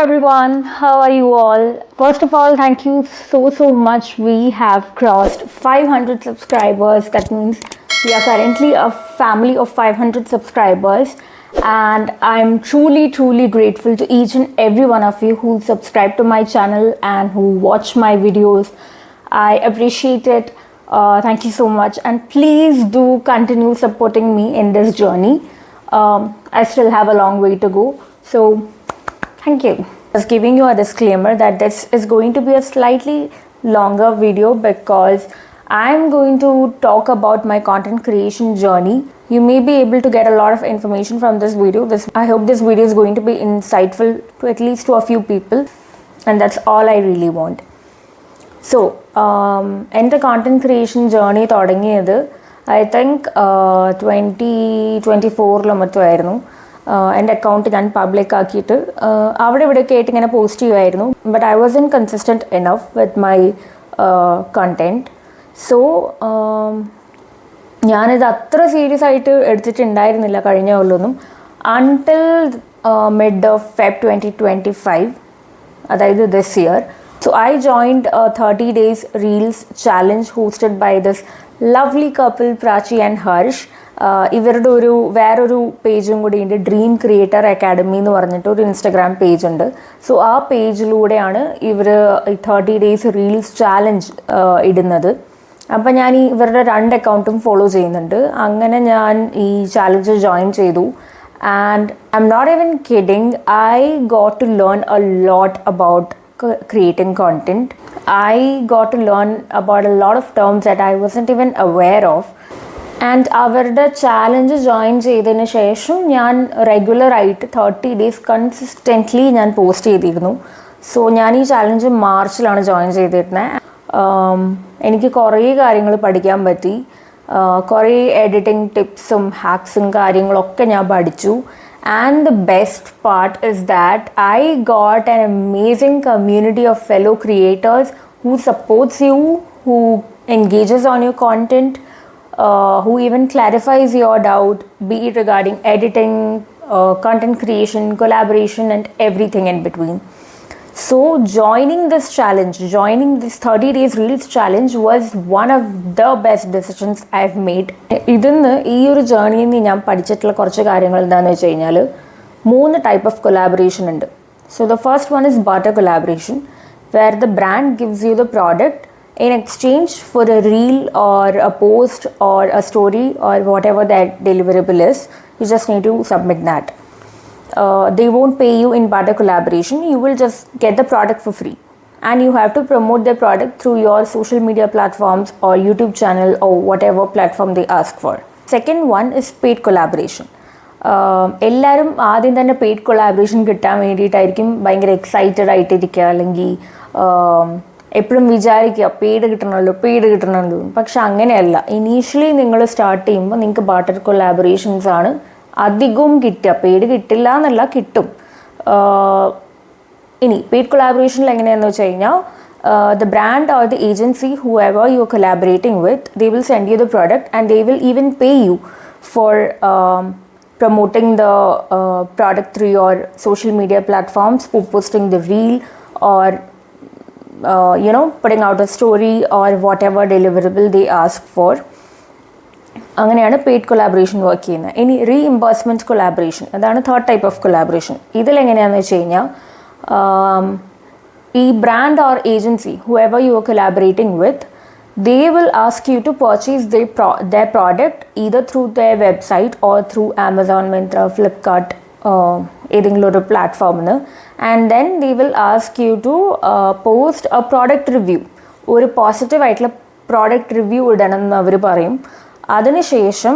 everyone, how are you all? First of all, thank you so much. We have crossed 500 subscribers. That means we are currently a family of 500 subscribers, and I'm truly grateful to each and every one of you who subscribe to my channel and who watch my videos. I appreciate it. Thank you so much, and please do continue supporting me in this journey. I still have a long way to go, so thank you. Just giving you a disclaimer that this is going to be a slightly longer video because I'm going to talk about my content creation journey. You may be able to get a lot of information from this video. I hope this video is going to be insightful to at least to a few people, and that's all I really want. So, എൻ്റെ content creation journey തുടങ്ങിയത് I think 2024 മറ്റോ ആയിരുന്നു. എൻ്റെ account ഞാൻ public ആക്കിയിട്ട് അവിടെ ഇവിടെയൊക്കെ ആയിട്ട് ഇങ്ങനെ പോസ്റ്റ് ചെയ്യുമായിരുന്നു. But I was in consistent enough with my content. So ഞാനിത് അത്ര സീരിയസ് ആയിട്ട് എടുത്തിട്ടുണ്ടായിരുന്നില്ല കഴിഞ്ഞ കൊല്ലമൊന്നും അൺടിൽ മിഡ് ഓഫ് Feb 2025, അതായത് this year. So I joined a 30 days reels challenge hosted by this lovely couple Prachi and Harsh. ഇവരുടെ വേറൊരു പേജും കൂടി ഉണ്ട്, ഡ്രീം ക്രിയേറ്റർ അക്കാഡമി എന്ന് പറഞ്ഞിട്ട് ഒരു ഇൻസ്റ്റഗ്രാം പേജ് ഉണ്ട്. സോ ആ പേജിലൂടെയാണ് ഇവർ ഈ 30 ഡേയ്സ് റീൽസ് ചാലഞ്ച് ഇടുന്നത്. അപ്പം ഞാൻ ഇവരുടെ 2 അക്കൗണ്ടും ഫോളോ ചെയ്യുന്നുണ്ട്. അങ്ങനെ ഞാൻ ഈ ചാലഞ്ച് ജോയിൻ ചെയ്തു. And I'm not even kidding, I got to learn a lot about creating content. I got to learn about a lot of terms that I wasn't even aware of. And അവരുടെ challenge join ചെയ്തതിന് ശേഷം ഞാൻ റെഗുലറായിട്ട് 30 days consistently ഞാൻ post ചെയ്തിരുന്നു. So ഞാൻ ഈ challenge മാർച്ചിലാണ് join ചെയ്തിരുന്നത്. എനിക്ക് കുറേ കാര്യങ്ങൾ പഠിക്കാൻ പറ്റി. കുറേ എഡിറ്റിംഗ് ടിപ്സും ഹാക്സും കാര്യങ്ങളൊക്കെ ഞാൻ പഠിച്ചു. And the best part is that I got an amazing community of fellow creators who supports you, who engages on your content, who even clarifies your doubt, be it regarding editing, content creation, collaboration, and everything in between. So joining this 30 days reels challenge was one of the best decisions I've made. ഇതിന്ന് ഈ ഒരു ജേർണിയിൽ നിന്ന് ഞാൻ പഠിച്ചിട്ടുള്ള കുറച്ച് കാര്യങ്ങൾ എന്താണെന്ന് വെച്ച് കഴിഞ്ഞാൽ 3 ടൈപ്പ് ഓഫ് കൊലാബറേഷൻ ഉണ്ട്. So the first one is barter collaboration, where the brand gives you the product in exchange for a reel or a post or a story or whatever that deliverable is. You just need to submit that. They won't pay you in barter collaboration. You will just get the product for free, and you have to promote their product through your social media platforms or YouTube channel or whatever platform they ask for. Second one is paid collaboration. എല്ലാവരും ആദ്യം തന്നെ paid collaboration കിട്ടാൻ വേണ്ടിയിട്ടായിരിക്കും ഭയങ്കര excited ആയിട്ടിരിക്കുക, അല്ലെങ്കിൽ എപ്പോഴും വിചാരിക്കുക paid കിട്ടണമല്ലോ. പക്ഷെ അങ്ങനെയല്ല. ഇനീഷ്യലി നിങ്ങൾ സ്റ്റാർട്ട് ചെയ്യുമ്പോൾ നിങ്ങൾക്ക് ബാർട്ടർ കൊളാബറേഷൻസ് ആണ് അധികവും കിട്ടുക. പെയ്ഡ് കിട്ടില്ല എന്നല്ല, കിട്ടും. ഇനി പെയ്ഡ് കൊളാബറേഷനിൽ എങ്ങനെയാണെന്ന് വെച്ച് കഴിഞ്ഞാൽ the brand or the agency, whoever you're collaborating with, they will send you the product and they will even pay you for promoting the product through your social media platforms, for posting the reel or putting out a story or whatever deliverable they ask for. അങ്ങനെയാണ് paid collaboration work ചെയ്യുന്നത്. ഇനി reimbursement collaboration, അതാണ് third type of collaboration. ഇതിലെങ്ങനെയാണെന്ന് വെച്ച് കഴിഞ്ഞാൽ ഈ brand or agency, whoever you are collaborating with, they will ask you to purchase their product either through their website or through Amazon, Myntra, Flipkart, ഏതെങ്കിലും ഒരു പ്ലാറ്റ്ഫോമിന്. And then they will ask you to post a product review. ഒരു പോസിറ്റീവായിട്ടുള്ള product review ഇടണം എന്ന് അവർ പറയും. അതിനുശേഷം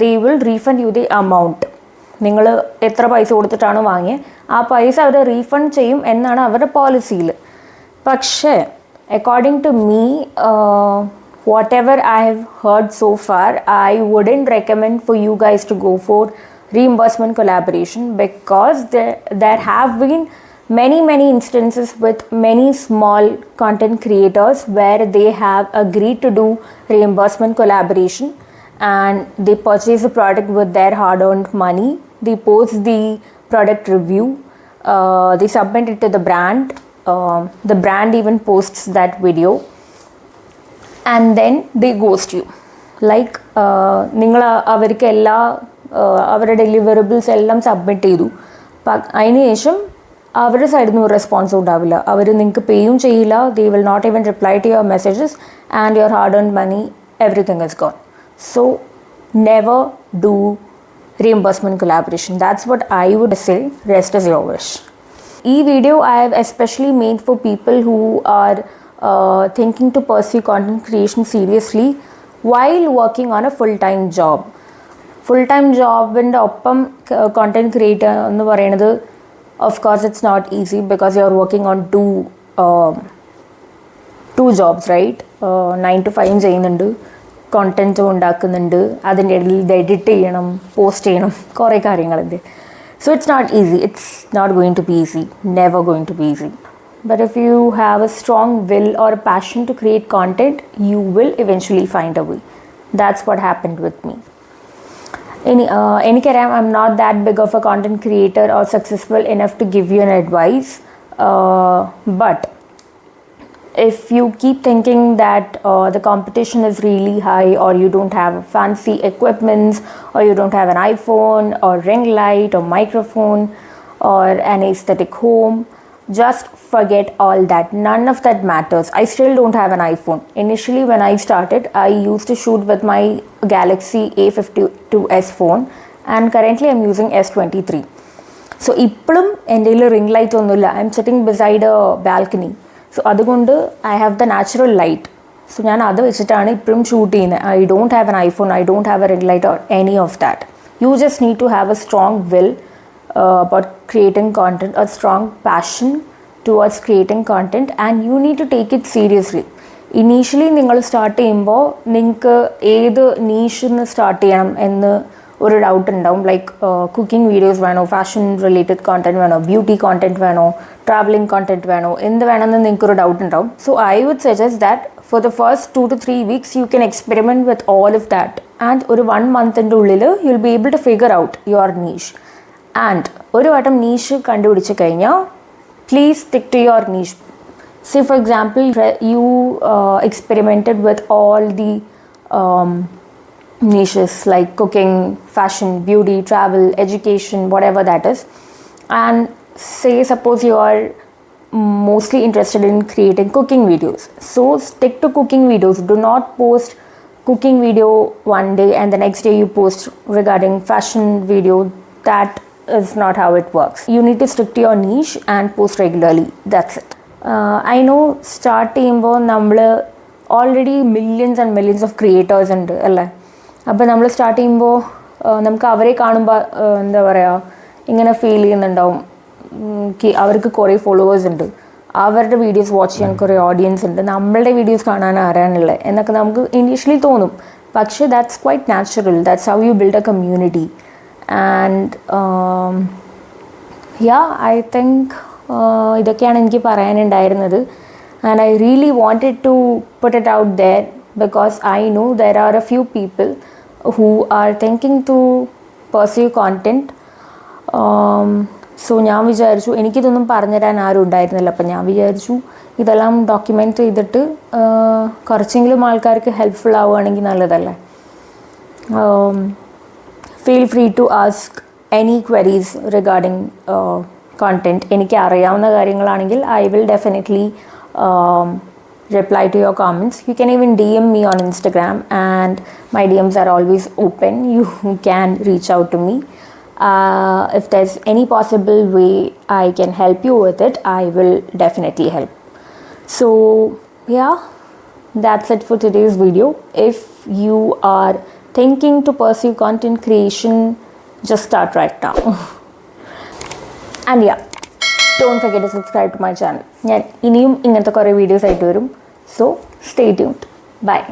they will refund you the amount. നിങ്ങൾ എത്ര പൈസ കൊടുത്തിട്ടാണ് വാങ്ങിയത് ആ പൈസ അവർ റീഫണ്ട് ചെയ്യും എന്നാണ് അവരുടെ പോളിസിയിൽ. പക്ഷേ according to me, whatever I have heard so far, I wouldn't recommend for you guys to go for reimbursement collaboration, because there have been many instances with many small content creators where they have agreed to do reimbursement collaboration and they purchase the product with their hard-earned money. They post the product review they submit it to the brand. The brand even posts that video, and then they ghost you. Like നിങ്ങൾ അവർക്ക് എല്ലാ അവരുടെ deliverables എല്ലാം submit ചെയ്തു, അതിന് ശേഷം അവരുടെ സൈഡിൽ നിന്ന് ഒരു റെസ്പോൺസും ഉണ്ടാവില്ല. അവർ നിങ്ങൾക്ക് പേയും ചെയ്യില്ല. They will not even reply to your messages and your hard earned money, everything is gone. So never do reimbursement collaboration. That's what I would say. Rest is your wish. This video I have especially made for people who are thinking to pursue content creation seriously while working on a full-time job. Full-time job and content creator ennu parayunnathu, of course it's not easy because you are working on two jobs, right? 9 to 5 ചെയ്യുന്നുണ്ട്, content ഉണ്ടാക്കുന്നുണ്ട്, അതിൻ്റെ ഇടയിൽ ഇത് edit ചെയ്യണം, post ചെയ്യണം, കുറേ കാര്യങ്ങളുണ്ട്. So it's not easy. It's not going to be easy. Never going to be easy. But if you have a strong will or a passion to create content, you will eventually find a way. That's what happened with me. എനിക്കറിയാം, I'm not that big of a content creator or successful enough to give you an advice. But if you keep thinking that the competition is really high, or you don't have fancy equipments, or you don't have an iPhone or ring light or microphone or an aesthetic home, just forget all that. None of that matters. I still don't have an iPhone. Initially when I started, I used to shoot with my Galaxy A52s phone, and currently I'm using S23. So ippalum endile ring light onnilla. I'm sitting beside a balcony. So അതുകൊണ്ട് I have the natural light. So ഞാൻ അത് വെച്ചിട്ടാണ് ഇപ്പോഴും shoot ചെയ്യുന്നത്. I don't have an iPhone, I don't have a ring light or any of that. You just need to have a strong will about creating content, a strong passion towards creating content, and you need to take it seriously. Initially നിങ്ങൾ start ചെയ്യുമ്പോൾ നിങ്ങൾക്ക് ഏത് നീഷിന്ന് start ചെയ്യണം എന്ന് ഒരു doubt ഉണ്ടാവും. Like cooking videos വേണോ, fashion related content വേണോ, ബ്യൂട്ടി കോണ്ടന്റ് വേണോ, ട്രാവലിംഗ് കോണ്ടന്റ് വേണോ, എന്ത് വേണമെന്ന് നിങ്ങൾക്കൊരു ഡൗട്ട് ഉണ്ടാവും. So I would suggest that for the first 2 to 3 weeks you can experiment with all of that, and ഒരു 1 monthൻ്റെ ഉള്ളിൽ you will be able to figure out your niche. And ഒരു വട്ടം നീഷ് കണ്ടുപിടിച്ച് കഴിഞ്ഞാൽ please stick to your niche. Say for example, you experimented with all the niches like cooking, fashion, beauty, travel, education, whatever that is, and say suppose you are mostly interested in creating cooking videos, so stick to cooking videos. Do not post cooking video one day and the next day you post regarding fashion video. That is not how it works. You need to stick to your niche and post regularly. That's it. I know start ചെയ്യുമ്പോൾ നമ്മൾ already millions and millions of creators ഉണ്ട് അല്ലേ. അപ്പോൾ നമ്മൾ start ചെയ്യുമ്പോൾ നമുക്ക് അവരെ കാണുമ്പോൾ എന്താ പറയുക, ഇങ്ങനെ ഫീൽ ചെയ്യുന്നുണ്ടാവും അവർക്ക് കുറേ ഫോളോവേഴ്സ് ഉണ്ട്, അവരുടെ വീഡിയോസ് വാച്ച് ചെയ്യാൻ കുറേ ഓഡിയൻസ് ഉണ്ട്, നമ്മളുടെ വീഡിയോസ് കാണാൻ ആരാനുള്ളത് എന്നൊക്കെ നമുക്ക് ഇനീഷ്യലി തോന്നും. പക്ഷേ that's quite natural. That's how you build a community. And I think ഇതൊക്കെയാണ് എനിക്ക് പറയാനുണ്ടായിരുന്നത്. And I really wanted to put it out there because I know there are a few people who are thinking to pursue content. So ഞാൻ വിചാരിച്ചു, എനിക്കിതൊന്നും പറഞ്ഞുതരാൻ ആരും ഉണ്ടായിരുന്നില്ല. അപ്പം ഞാൻ വിചാരിച്ചു ഇതെല്ലാം ഡോക്യുമെൻ്റ് ചെയ്തിട്ട് കുറച്ചെങ്കിലും ആൾക്കാർക്ക് ഹെൽപ്ഫുൾ ആവുകയാണെങ്കിൽ നല്ലതല്ലേ. Feel free to ask any queries regarding content. എനിക്ക് അറിയാവുന്ന കാര്യങ്ങളാണെങ്കിൽ I will definitely reply to your comments. You can even DM me on Instagram, and my DMs are always open. You can reach out to me. If there's any possible way I can help you with it, I will definitely help. So yeah, that's it for today's video. If you are thinking to pursue content creation, just start right now. And yeah, don't forget to subscribe to my channel. ഞാൻ ഇനിയും ഇങ്ങനത്തെ കുറേ videos ആയിട്ട് വരും. So stay tuned. Bye.